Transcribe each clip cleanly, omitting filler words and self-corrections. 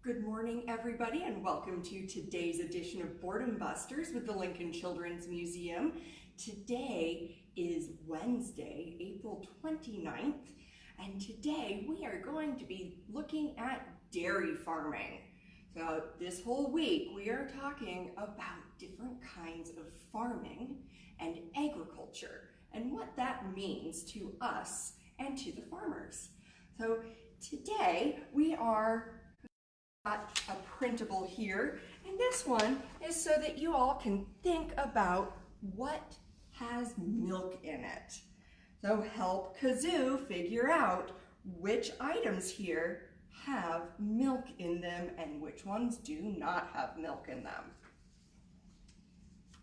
Good morning, everybody, and welcome to today's edition of Boredom Busters with the Lincoln Children's Museum. Today is Wednesday, April 29th, and today we are going to be looking at dairy farming. So this whole week we are talking about different kinds of farming and agriculture and what that means to us and to the farmers. So today we are got a printable here, and this one is so that you all can think about what has milk in it. So help Kazoo figure out which items here have milk in them and which ones do not have milk in them.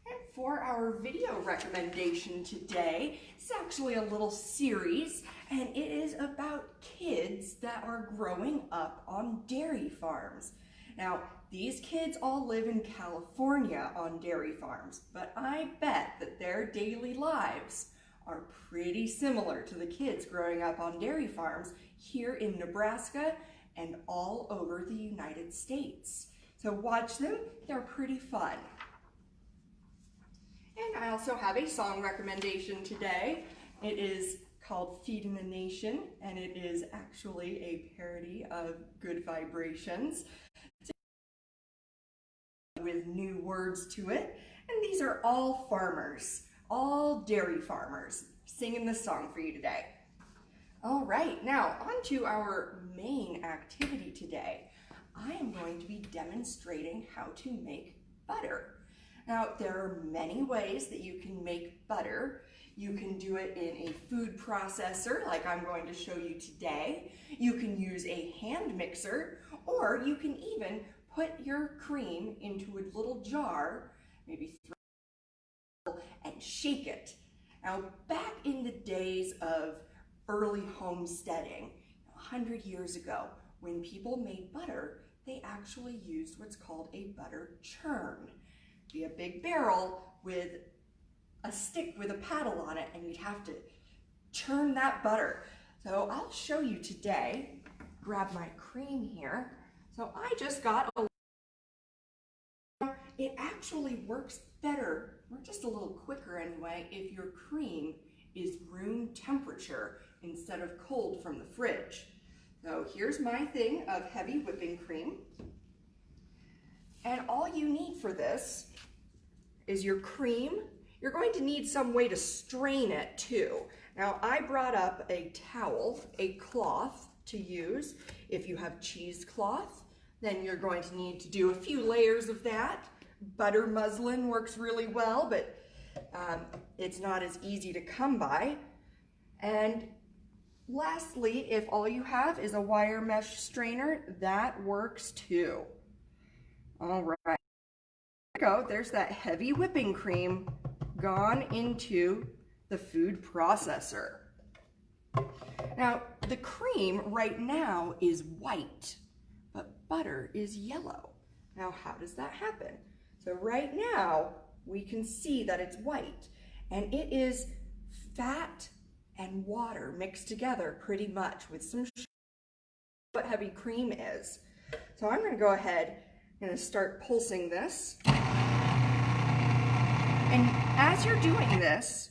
And for our video recommendation today, it's actually a little series, and it is about kids that are growing up on dairy farms. Now, these kids all live in California on dairy farms, but I bet that their daily lives are pretty similar to the kids growing up on dairy farms here in Nebraska and all over the United States. So watch them, they're pretty fun. And I also have a song recommendation today. It is called Feeding the Nation, and it is actually a parody of Good Vibrations with new words to it. And these are all farmers, all dairy farmers, singing this song for you today. All right, now on to our main activity today. I am going to be demonstrating how to make butter. Now, there are many ways that you can make butter. You can do it in a food processor, like I'm going to show you today. You can use a hand mixer, or you can even put your cream into a little jar, maybe throw it and shake it. Now, back in the days of early homesteading, 100 years ago, when people made butter, they actually used what's called a butter churn. Be a big barrel with a stick with a paddle on it, and you'd have to churn that butter. So I'll show you today. Grab my cream here. So I just got it actually works better, or just a little quicker anyway, if your cream is room temperature instead of cold from the fridge. So here's my thing of heavy whipping cream. And all you need for this is your cream. You're going to need some way to strain it too. Now, I brought up a towel, a cloth to use. If you have cheesecloth, then you're going to need to do a few layers of that. Butter muslin works really well, but it's not as easy to come by. And lastly, if all you have is a wire mesh strainer, that works too. All right, there we go. There's that heavy whipping cream gone into the food processor. Now, the cream right now is white, but butter is yellow. Now, how does that happen? So right now, we can see that it's white, and it is fat and water mixed together pretty much with some sugar. What heavy cream is. So I'm going to go ahead and start pulsing this. And as you're doing this,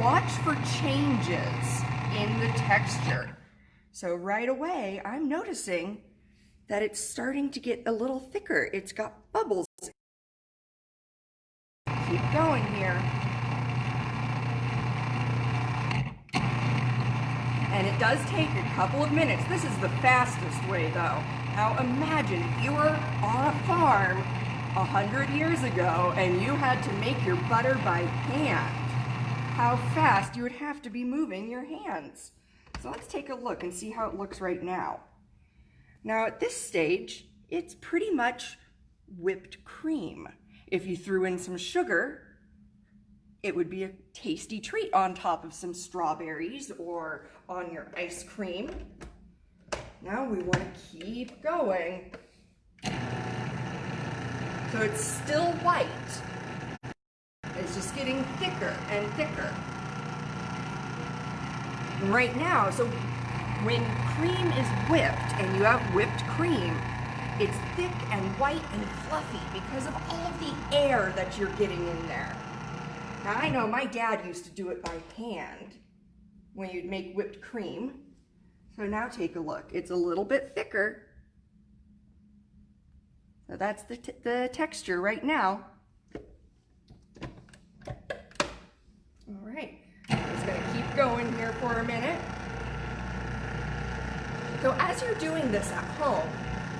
watch for changes in the texture. So right away, I'm noticing that it's starting to get a little thicker. It's got bubbles. Keep going here. And it does take a couple of minutes. This is the fastest way though. Now imagine if you were on a farm 100 years ago and you had to make your butter by hand. How fast you would have to be moving your hands. So let's take a look and see how it looks right now. Now at this stage, it's pretty much whipped cream. If you threw in some sugar, it would be a tasty treat on top of some strawberries or on your ice cream. Now we want to keep going. So it's still white. It's just getting thicker and thicker. And right now, so When cream is whipped and you have whipped cream, it's thick and white and fluffy because of all of the air that you're getting in there. Now I know my dad used to do it by hand when you'd make whipped cream. So now take a look. It's a little bit thicker. So that's the texture right now. All right, I'm just gonna keep going here for a minute. So as you're doing this at home,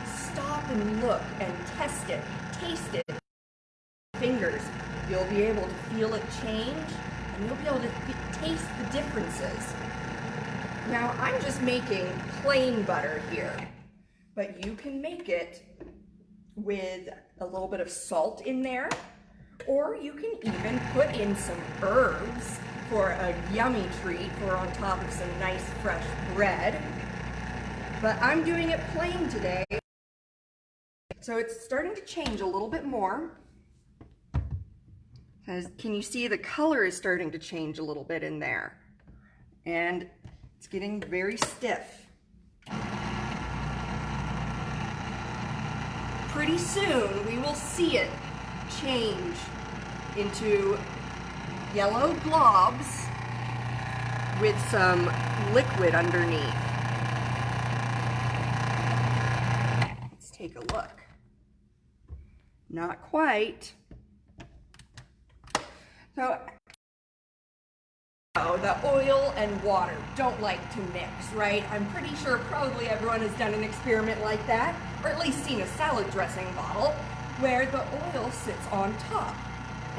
stop and look and test it, taste it. Fingers, you'll be able to feel it change and you'll be able to taste the differences. Now I'm just making plain butter here, but you can make it with a little bit of salt in there, or you can even put in some herbs for a yummy treat for on top of some nice fresh bread. But I'm doing it plain today. So it's starting to change a little bit more. Can you see the color is starting to change a little bit in there? And it's getting very stiff. Pretty soon we will see it change into yellow globs with some liquid underneath. Let's take a look. Not quite. So, the oil and water don't like to mix, right? I'm pretty sure probably everyone has done an experiment like that, or at least seen a salad dressing bottle where the oil sits on top.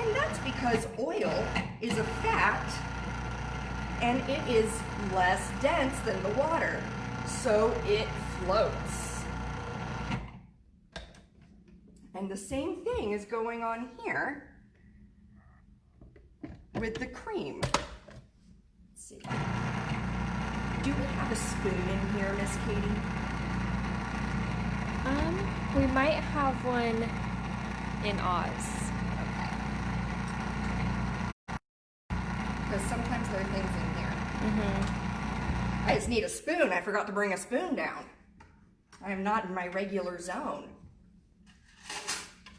And that's because oil is a fat and it is less dense than the water, so it floats. And the same thing is going on here with the cream. Let's see. Do we have a spoon in here, Miss Katie? We might have one in Oz. Because sometimes there are things in here. I just need a spoon. I forgot to bring a spoon down. I am not in my regular zone.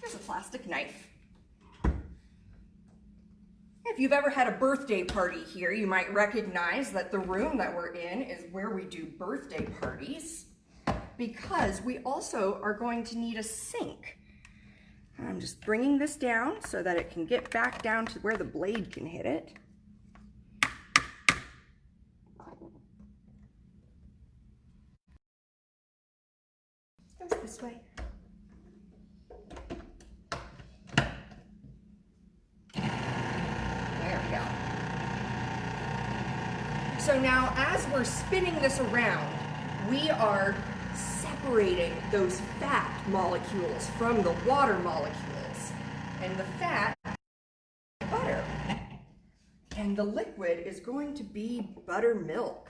Here's a plastic knife. If you've ever had a birthday party here, you might recognize that the room that we're in is where we do birthday parties, because we also are going to need a sink. I'm just bringing this down so that it can get back down to where the blade can hit it. Goes this way. There we go. So now as we're spinning this around, we are separating those fat molecules from the water molecules. And the fat is butter. And the liquid is going to be buttermilk.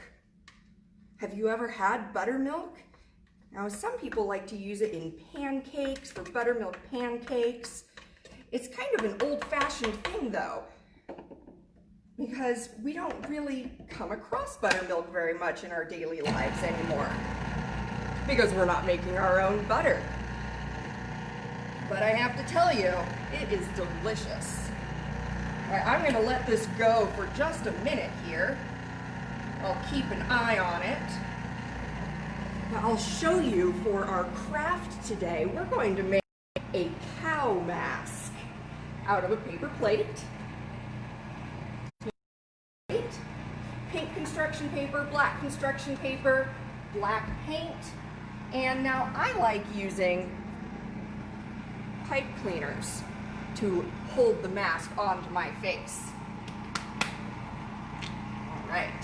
Have you ever had buttermilk? Now, some people like to use it in pancakes, for buttermilk pancakes. It's kind of an old-fashioned thing, though, because we don't really come across buttermilk very much in our daily lives anymore, because we're not making our own butter. But I have to tell you, it is delicious. All right, I'm going to let this go for just a minute here. I'll keep an eye on it. I'll show you for our craft today, we're going to make a cow mask out of a paper plate. Pink construction paper, black construction paper, black paint, and now I like using pipe cleaners to hold the mask onto my face. All right.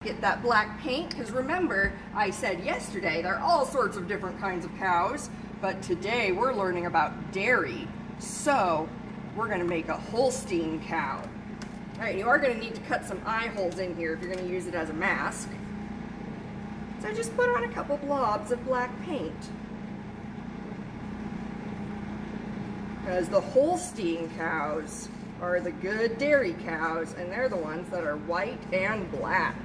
Get that black paint, because remember, I said yesterday there are all sorts of different kinds of cows, but today we're learning about dairy. So we're going to make a Holstein cow. All right, you are going to need to cut some eye holes in here if you're going to use it as a mask. So just put on a couple blobs of black paint. Because the Holstein cows are the good dairy cows, and they're the ones that are white and black.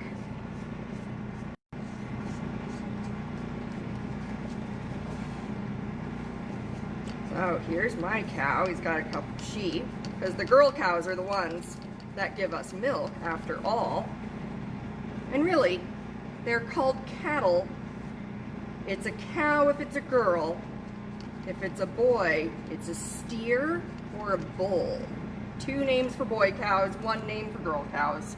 So here's my cow. He's got a couple sheep, because the girl cows are the ones that give us milk after all. And really, they're called cattle. It's a cow if it's a girl. If it's a boy, it's a steer or a bull. 2 names for boy cows, 1 name for girl cows.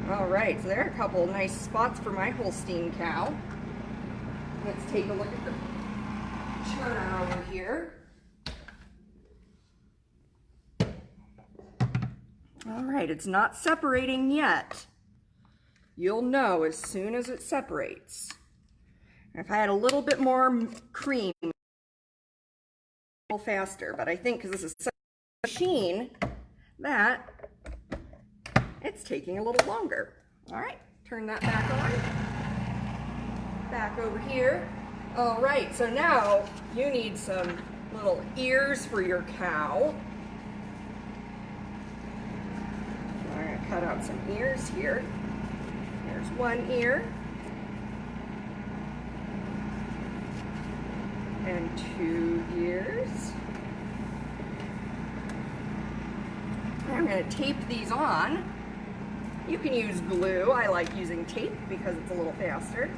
All right, so there are a couple nice spots for my Holstein cow. Let's take a look at the churner over here. All right, it's not separating yet. You'll know as soon as it separates. If I had a little bit more cream, a little faster, but I think because this is such a machine that it's taking a little longer. All right, turn that back on. Back over here. All right, so now you need some little ears for your cow. I'm going to cut out some ears here. There's 1 ear. And 2 ears. I'm going to tape these on. You can use glue. I like using tape because it's a little faster.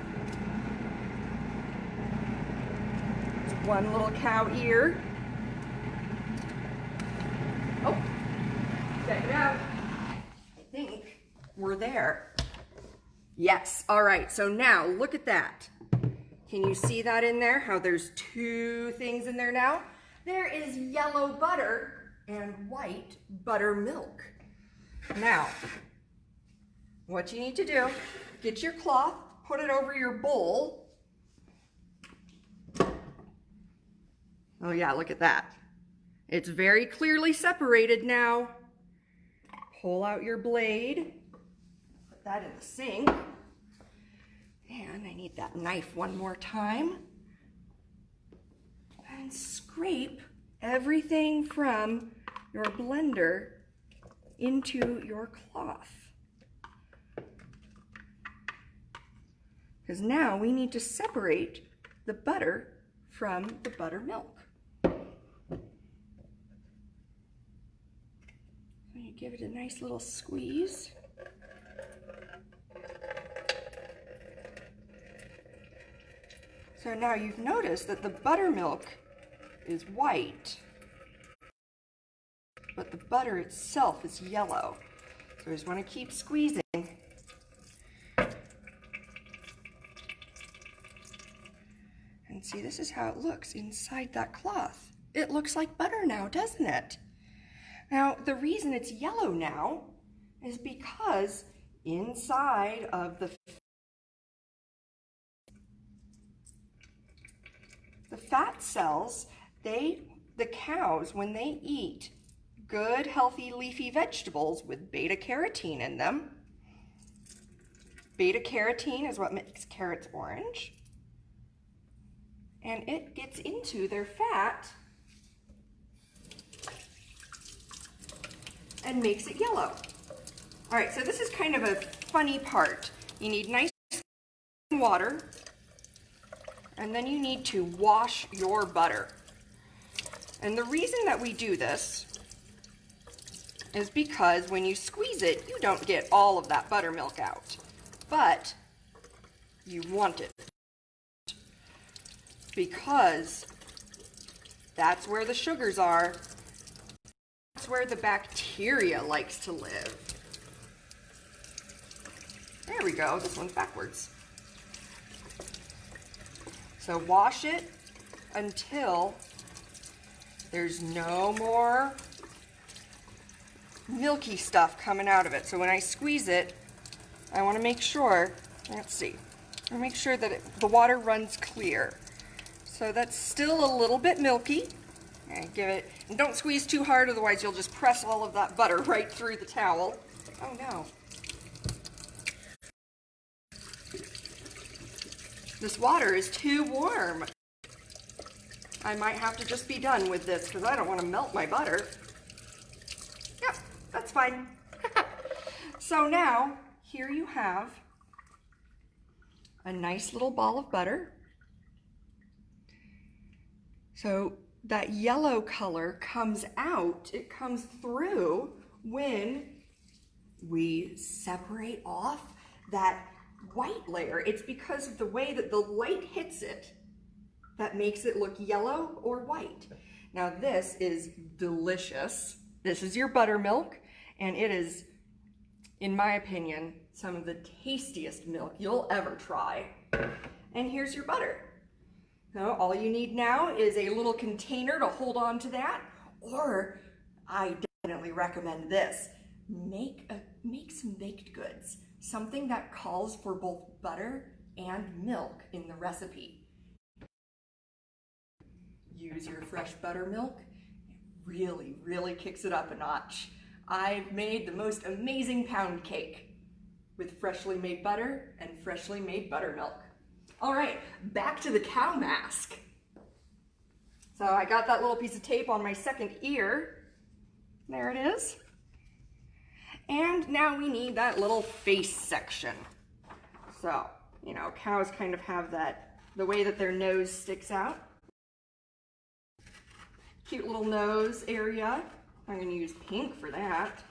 There's 1 little cow ear. Oh, check it out. I think we're there. Yes, all right, so now look at that. Can you see that in there? How there's 2 things in there now? There is yellow butter and white buttermilk. Now, what you need to do, get your cloth, put it over your bowl. Oh yeah, look at that. It's very clearly separated now. Pull out your blade, put that in the sink. And I need that knife one more time. And scrape everything from your blender into your cloth. Because now we need to separate the butter from the buttermilk. So you give it a nice little squeeze. So now you've noticed that the buttermilk is white, but the butter itself is yellow. So I just want to keep squeezing. And see, this is how it looks inside that cloth. It looks like butter now, doesn't it? Now, the reason it's yellow now is because inside of the fat cells, the cows, when they eat good, healthy, leafy vegetables with beta-carotene in them, beta-carotene is what makes carrots orange, and it gets into their fat and makes it yellow. All right, so this is kind of a funny part. You need nice water, and then you need to wash your butter. And the reason that we do this is because when you squeeze it, you don't get all of that buttermilk out, but you want it because that's where the sugars are. That's where the bacteria likes to live. There we go, this one's backwards. So wash it until there's no more milky stuff coming out of it. So when I squeeze it, I want to make sure, let's see, I make sure that the water runs clear. So that's still a little bit milky. And give it, and don't squeeze too hard, otherwise you'll just press all of that butter right through the towel. Oh no. This water is too warm. I might have to just be done with this because I don't want to melt my butter. Yep, that's fine. So now, here you have a nice little ball of butter. So that yellow color comes out, it comes through when we separate off that white layer. It's because of the way that the light hits it that makes it look yellow or white. Now this is delicious. This is your buttermilk, and it is, in my opinion, some of the tastiest milk you'll ever try. And here's your butter. So all you need now is a little container to hold on to that, or I definitely recommend this. Make some baked goods, something that calls for both butter and milk in the recipe. Use your fresh buttermilk. It really, really kicks it up a notch. I've made the most amazing pound cake with freshly made butter and freshly made buttermilk. All right, back to the cow mask. So I got that little piece of tape on my second ear. There it is. And now we need that little face section. So, you know, cows kind of have that, the way that their nose sticks out. Cute little nose area. I'm going to use pink for that.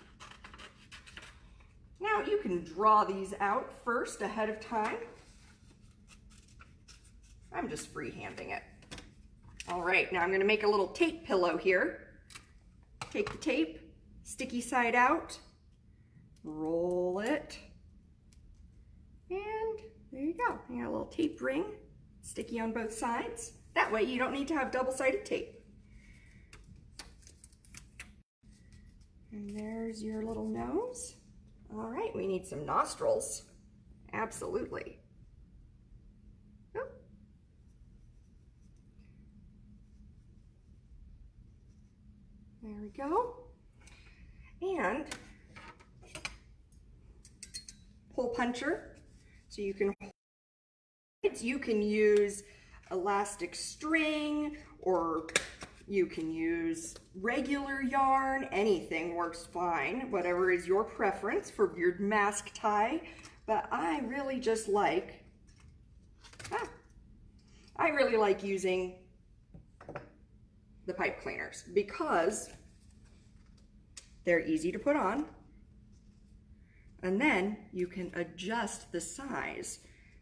Now you can draw these out first ahead of time. I'm just freehanding it. All right, now I'm going to make a little tape pillow here. Take the tape, sticky side out, roll it, and there you go. You got a little tape ring, sticky on both sides. That way you don't need to have double-sided tape. And there's your little nose. All right, we need some nostrils. Absolutely. Oh. There we go. And hole puncher. So you can use elastic string, or you can use regular yarn. Anything works fine, whatever is your preference for your mask tie. But I really just like, I really like using the pipe cleaners because they're easy to put on, and then you can adjust the size.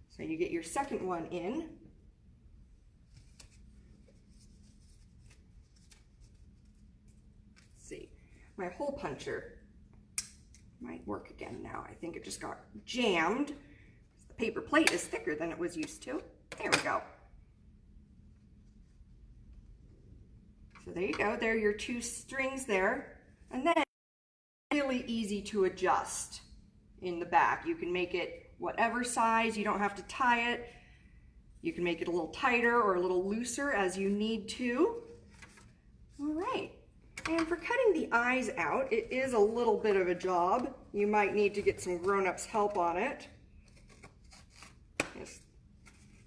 So you get your second one in. Let's see, my hole puncher might work again now. I think it just got jammed. The paper plate is thicker than it was used to. There we go. So there you go, there are your two strings there. And then really easy to adjust in the back. You can make it whatever size, you don't have to tie it. You can make it a little tighter or a little looser as you need to. All right, and for cutting the eyes out, it is a little bit of a job. You might need to get some grown-ups help on it.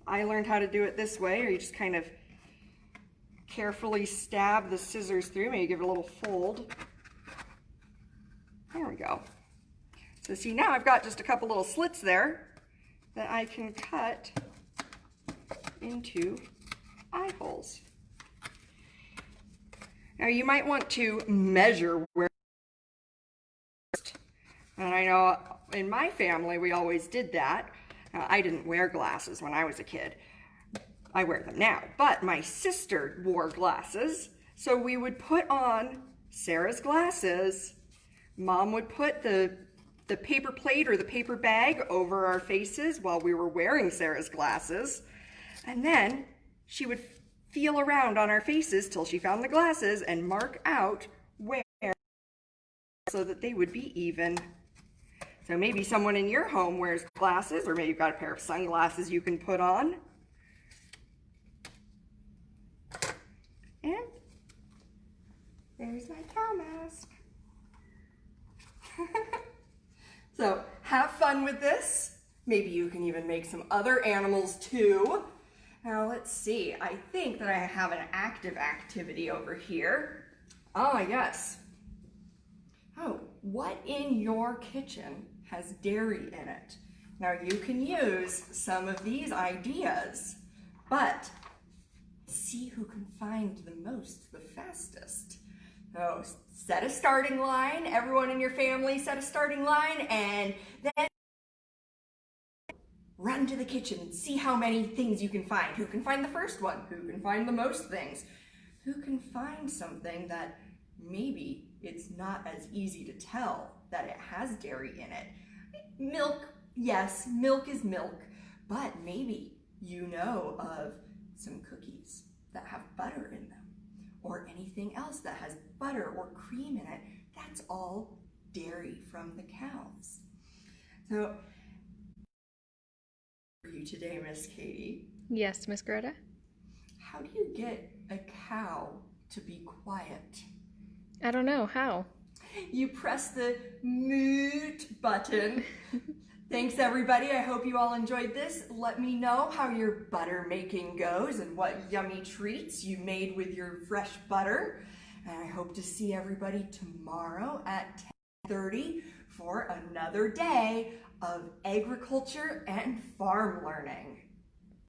I learned how to do it this way, or you just kind of carefully stab the scissors through, maybe give it a little fold. There we go. So see, now I've got just a couple little slits there that I can cut into eye holes. Now you might want to measure where, and I know in my family we always did that. I didn't wear glasses when I was a kid. I wear them now, but my sister wore glasses, so we would put on Sarah's glasses. Mom would put the paper plate or the paper bag over our faces while we were wearing Sarah's glasses, and then she would feel around on our faces till she found the glasses and mark out where, so that they would be even. So maybe someone in your home wears glasses, or maybe you've got a pair of sunglasses you can put on. And there's my cow mask. So have fun with this. Maybe you can even make some other animals too. Now let's see, I think that I have an active activity over here. Ah, yes. Oh, what in your kitchen has dairy in it? Now you can use some of these ideas, but see who can find the most the fastest. So set a starting line, everyone in your family set a starting line, and then run to the kitchen and see how many things you can find. Who can find the first one? Who can find the most things? Who can find something that maybe it's not as easy to tell that it has dairy in it? Milk, yes, milk is milk, but maybe you know of some cookies that have butter in them, or anything else that has butter or cream in it. That's all dairy from the cows. So, for you today, Miss Katie, Yes, Miss Greta? how do you get a cow to be quiet? I don't know. How? You press the mute button. Thanks, everybody. I hope you all enjoyed this. Let me know how your butter making goes and what yummy treats you made with your fresh butter. And I hope to see everybody tomorrow at 10:30 for another day of agriculture and farm learning.